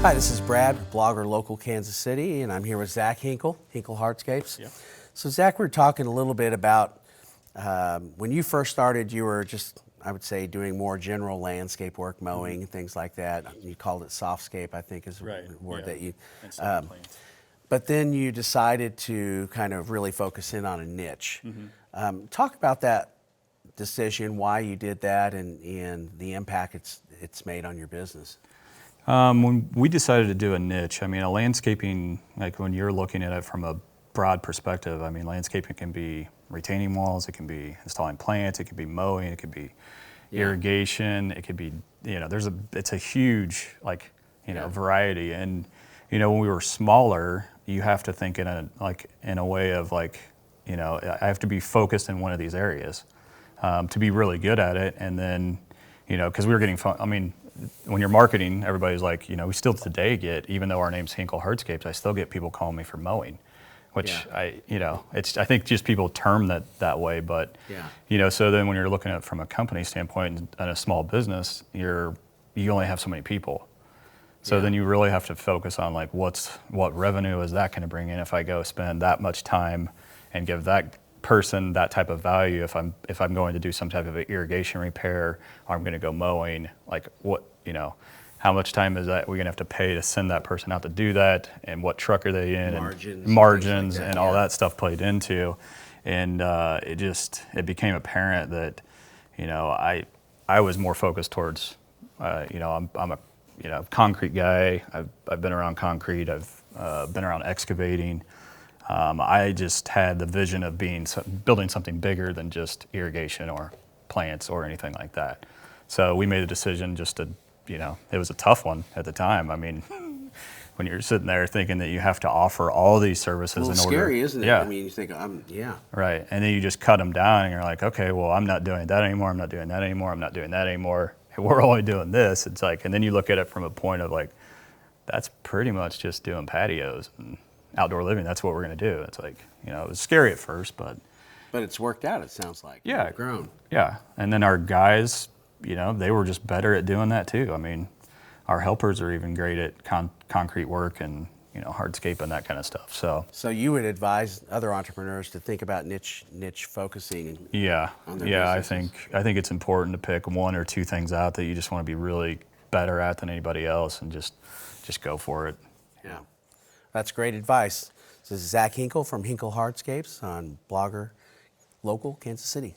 Hi, this is Brad, blogger local Kansas City, and I'm here with Zach Hinkle Hardscapes. Yeah. So Zach, we're talking a little bit about when you first started, you were just, I would say, doing more general landscape work, mowing, things like that. You called it softscape, I think is the word that you... And some plants. But then you decided to kind of really focus in on a niche. Talk about that decision, why you did that, and the impact it's made on your business. When we decided to do a niche, I mean, a landscaping, like when you're looking at it from a broad perspective, I mean, landscaping can be retaining walls, it can be installing plants, it could be mowing, it could be irrigation, it could be, it's a huge, variety. And, when we were smaller, you have to think in a way of I have to be focused in one of these areas to be really good at it. And then, because we were getting, when you're marketing, everybody's like, we still today get, even though our name's Hinkle Hardscapes, I still get people calling me for mowing, which I think just people term that way, but, so then when you're looking at it from a company standpoint and a small business, you only have so many people. So then you really have to focus on what revenue is that going to bring in if I go spend that much time and give that person that type of value if I'm going to do some type of irrigation repair or I'm going to go mowing, how much time is that we're going to have to pay to send that person out to do that, and what truck are they in, margins and all that stuff played into. And it became apparent that I was more focused towards I'm a concrete guy. I've been around concrete, I've been around excavating. I just had the vision of building something bigger than just irrigation or plants or anything like that. So we made a decision just to, it was a tough one at the time. I mean, when you're sitting there thinking that you have to offer all these services in order. Scary, isn't it? Yeah. I mean, you think, Right. And then you just cut them down and you're like, okay, well, I'm not doing that anymore. I'm not doing that anymore. I'm not doing that anymore. We're only doing this. It's and then you look at it from a point of that's pretty much just doing patios and outdoor living. That's what we're going to do. It's it was scary at first, but it's worked out, it sounds like. Yeah. You've grown. Yeah. And then our guys, they were just better at doing that too. I mean, our helpers are even great at concrete work and, hardscape and that kind of stuff. So you would advise other entrepreneurs to think about niche focusing. On their businesses. I think it's important to pick one or two things out that you just want to be really better at than anybody else and just go for it. Yeah. That's great advice. This is Zach Hinkle from Hinkle Hardscapes on Blogger Local Kansas City.